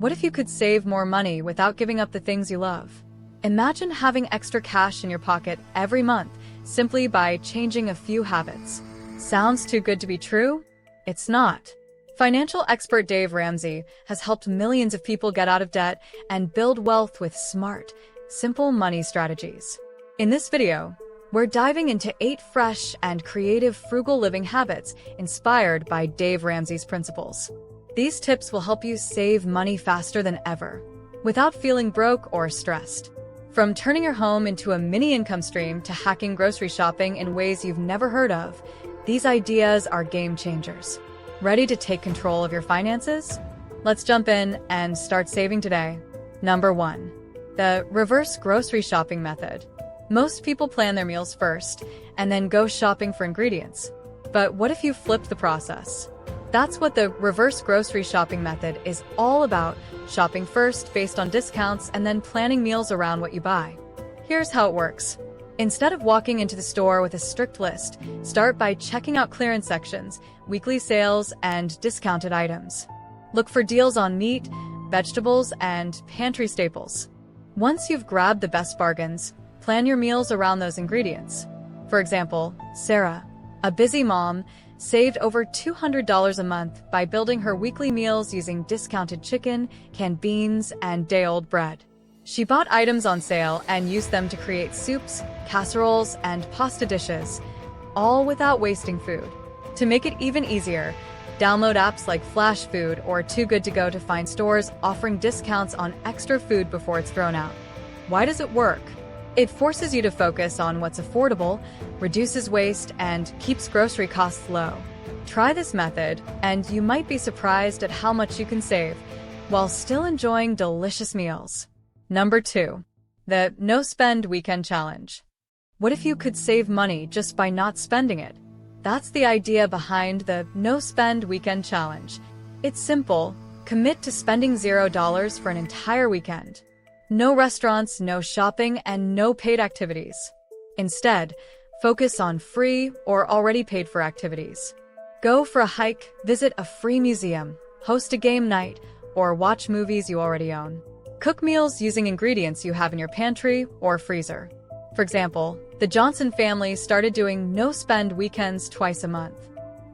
What if you could save more money without giving up the things you love? Imagine having extra cash in your pocket every month simply by changing a few habits. Sounds too good to be true? It's not. Financial expert Dave Ramsey has helped millions of people get out of debt and build wealth with smart, simple money strategies. In this video, we're diving into 8 fresh and creative frugal living habits inspired by Dave Ramsey's principles. These tips will help you save money faster than ever, without feeling broke or stressed. From turning your home into a mini income stream to hacking grocery shopping in ways you've never heard of, these ideas are game changers. Ready to take control of your finances? Let's jump in and start saving today. Number 1. The reverse grocery shopping method. Most people plan their meals first and then go shopping for ingredients. But what if you flipped the process? That's what the reverse grocery shopping method is all about: shopping first based on discounts and then planning meals around what you buy. Here's how it works. Instead of walking into the store with a strict list, start by checking out clearance sections, weekly sales, and discounted items. Look for deals on meat, vegetables, and pantry staples. Once you've grabbed the best bargains, plan your meals around those ingredients. For example, Sarah, a busy mom, saved over $200 a month by building her weekly meals using discounted chicken, canned beans, and day-old bread. She bought items on sale and used them to create soups, casseroles, and pasta dishes, all without wasting food. To make it even easier, download apps like Flash Food or Too Good To Go to find stores offering discounts on extra food before it's thrown out. Why does it work? It forces you to focus on what's affordable, reduces waste, and keeps grocery costs low. Try this method, and you might be surprised at how much you can save while still enjoying delicious meals. Number 2. The no-spend weekend challenge. What if you could save money just by not spending it? That's the idea behind the no-spend weekend challenge. It's simple. Commit to spending $0 for an entire weekend. No restaurants, no shopping, and no paid activities. Instead, focus on free or already paid for activities. Go for a hike, visit a free museum, host a game night, or watch movies you already own. Cook meals using ingredients you have in your pantry or freezer. For example, the Johnson family started doing no-spend weekends twice a month.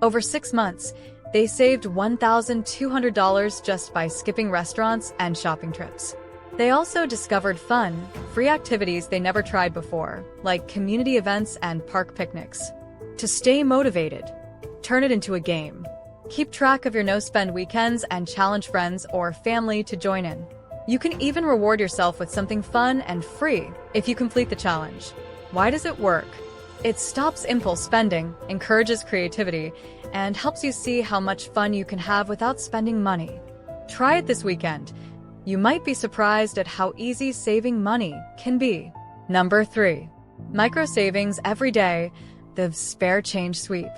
Over 6 months, they saved $1,200 just by skipping restaurants and shopping trips. They also discovered fun, free activities they never tried before, like community events and park picnics. To stay motivated, turn it into a game. Keep track of your no-spend weekends and challenge friends or family to join in. You can even reward yourself with something fun and free if you complete the challenge. Why does it work? It stops impulse spending, encourages creativity, and helps you see how much fun you can have without spending money. Try it this weekend. You might be surprised at how easy saving money can be. Number 3. Micro savings every day, the spare change sweep.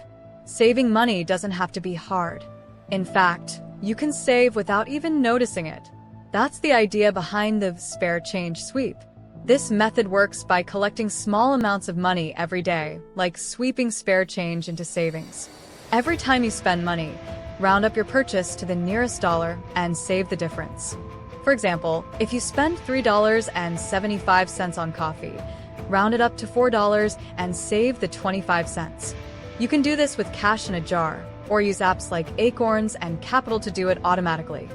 Saving money doesn't have to be hard. In fact, you can save without even noticing it. That's the idea behind the spare change sweep. This method works by collecting small amounts of money every day, like sweeping spare change into savings. Every time you spend money, round up your purchase to the nearest dollar and save the difference. For example, if you spend $3.75 on coffee, round it up to $4 and save the 25 cents. You can do this with cash in a jar, or use apps like Acorns and Capital to do it automatically.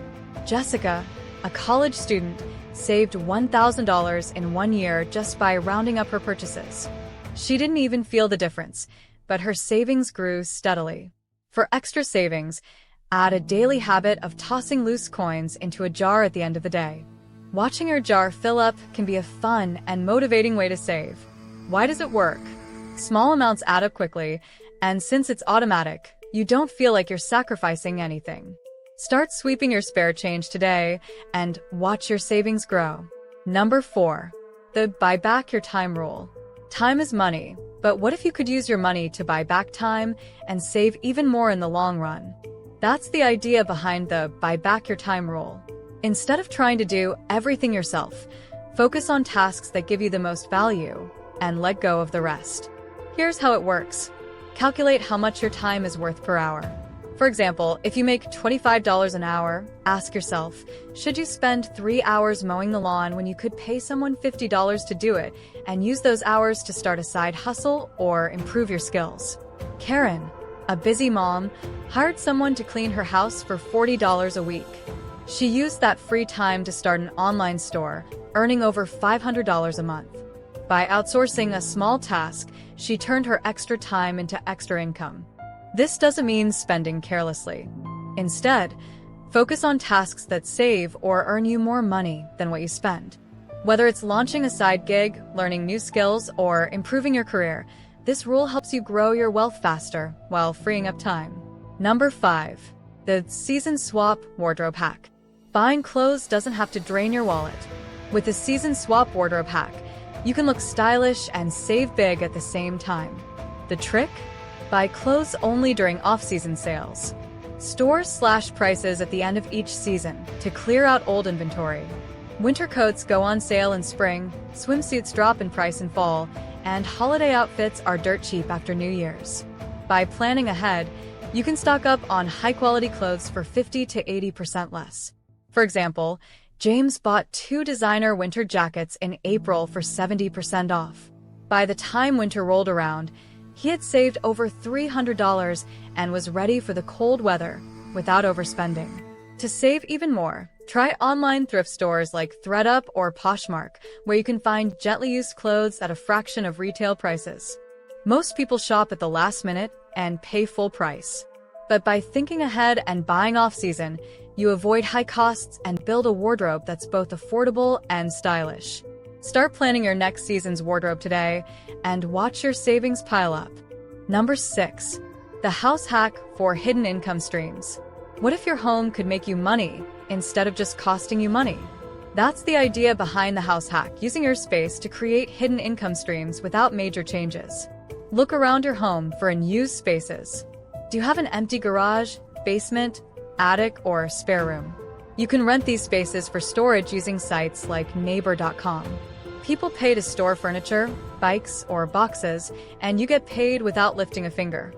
Jessica, a college student, saved $1,000 in 1 year just by rounding up her purchases. She didn't even feel the difference, but her savings grew steadily. For extra savings, add a daily habit of tossing loose coins into a jar at the end of the day. Watching your jar fill up can be a fun and motivating way to save. Why does it work? Small amounts add up quickly, and since it's automatic, you don't feel like you're sacrificing anything. Start sweeping your spare change today and watch your savings grow. Number 4. The buy back your time rule. Time is money, but what if you could use your money to buy back time and save even more in the long run? That's the idea behind the buy back your time rule. Instead of trying to do everything yourself, focus on tasks that give you the most value and let go of the rest. Here's how it works. Calculate how much your time is worth per hour. For example, if you make $25 an hour, ask yourself, should you spend 3 hours mowing the lawn when you could pay someone $50 to do it and use those hours to start a side hustle or improve your skills? Karen, a busy mom, hired someone to clean her house for $40 a week. She used that free time to start an online store, earning over $500 a month. By outsourcing a small task, she turned her extra time into extra income. This doesn't mean spending carelessly. Instead, focus on tasks that save or earn you more money than what you spend. Whether it's launching a side gig, learning new skills, or improving your career, this rule helps you grow your wealth faster while freeing up time. Number 5. The Season Swap Wardrobe Hack. Buying clothes doesn't have to drain your wallet. With the Season Swap Wardrobe Hack, you can look stylish and save big at the same time. The trick? Buy clothes only during off-season sales. Stores slash prices at the end of each season to clear out old inventory. Winter coats go on sale in spring, swimsuits drop in price in fall, and holiday outfits are dirt cheap after New Year's. By planning ahead, you can stock up on high-quality clothes for 50 to 80% less. For example, James bought 2 designer winter jackets in April for 70% off. By the time winter rolled around, he had saved over $300 and was ready for the cold weather without overspending. To save even more, try online thrift stores like ThredUp or Poshmark, where you can find gently used clothes at a fraction of retail prices. Most people shop at the last minute and pay full price. But by thinking ahead and buying off-season, you avoid high costs and build a wardrobe that's both affordable and stylish. Start planning your next season's wardrobe today and watch your savings pile up. Number 6. The house hack for hidden income streams. What if your home could make you money instead of just costing you money? That's the idea behind the house hack, using your space to create hidden income streams without major changes. Look around your home for unused spaces. Do you have an empty garage, basement, attic, or spare room? You can rent these spaces for storage using sites like neighbor.com. People pay to store furniture, bikes, or boxes, and you get paid without lifting a finger.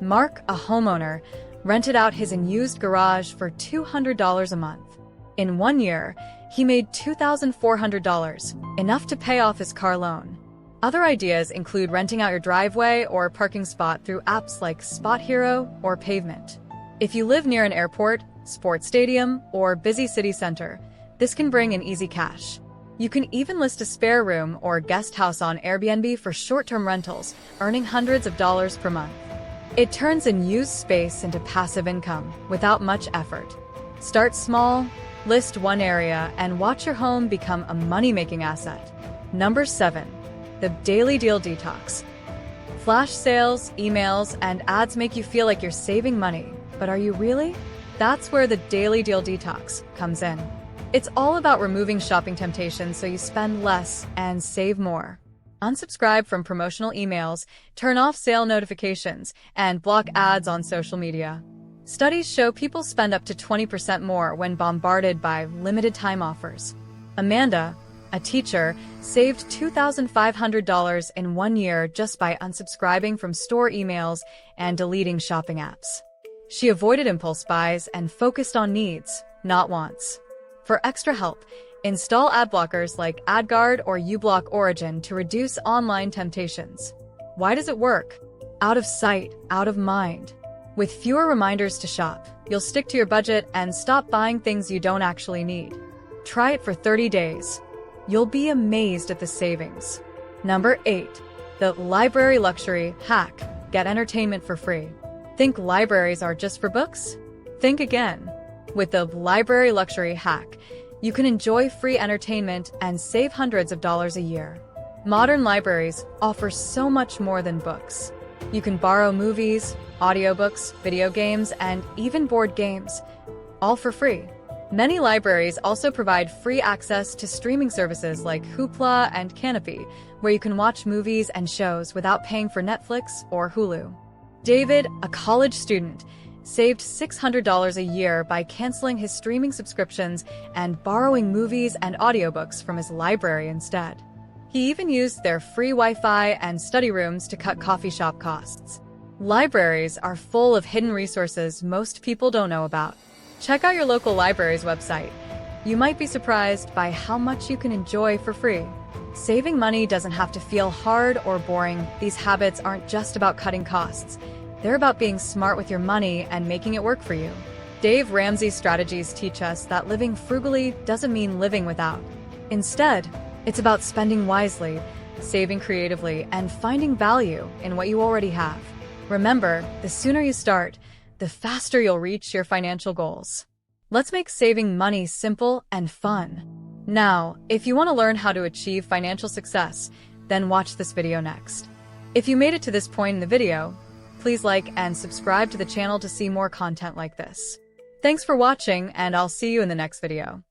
Mark, a homeowner, rented out his unused garage for $200 a month. In 1 year, he made $2,400, enough to pay off his car loan. Other ideas include renting out your driveway or parking spot through apps like Spot Hero or Pavement. If you live near an airport, sports stadium, or busy city center, this can bring in easy cash. You can even list a spare room or guest house on Airbnb for short-term rentals, earning hundreds of dollars per month. It turns unused space into passive income without much effort. Start small, list one area, and watch your home become a money-making asset. Number 7. The Daily Deal Detox. Flash sales, emails, and ads make you feel like you're saving money, but are you really? That's where the Daily Deal Detox comes in. It's all about removing shopping temptations so you spend less and save more. Unsubscribe from promotional emails, turn off sale notifications, and block ads on social media. Studies show people spend up to 20% more when bombarded by limited-time offers. Amanda, a teacher, saved $2,500 in 1 year just by unsubscribing from store emails and deleting shopping apps. She avoided impulse buys and focused on needs, not wants. For extra help, install ad blockers like AdGuard or uBlock Origin to reduce online temptations. Why does it work? Out of sight, out of mind. With fewer reminders to shop, you'll stick to your budget and stop buying things you don't actually need. Try it for 30 days. You'll be amazed at the savings. Number 8. The Library Luxury Hack. Get entertainment for free. Think libraries are just for books? Think again. With the Library Luxury Hack, you can enjoy free entertainment and save hundreds of dollars a year. Modern libraries offer so much more than books. You can borrow movies, audiobooks, video games, and even board games, all for free. Many libraries also provide free access to streaming services like Hoopla and Canopy, where you can watch movies and shows without paying for Netflix or Hulu. David, a college student, saved $600 a year by canceling his streaming subscriptions and borrowing movies and audiobooks from his library instead. He even used their free Wi-Fi and study rooms to cut coffee shop costs. Libraries are full of hidden resources most people don't know about. Check out your local library's website. You might be surprised by how much you can enjoy for free. Saving money doesn't have to feel hard or boring. These habits aren't just about cutting costs. They're about being smart with your money and making it work for you. Dave Ramsey's strategies teach us that living frugally doesn't mean living without. Instead, it's about spending wisely, saving creatively, and finding value in what you already have. Remember, the sooner you start, the faster you'll reach your financial goals. Let's make saving money simple and fun. Now, if you want to learn how to achieve financial success, then watch this video next. If you made it to this point in the video, please like and subscribe to the channel to see more content like this. Thanks for watching, and I'll see you in the next video.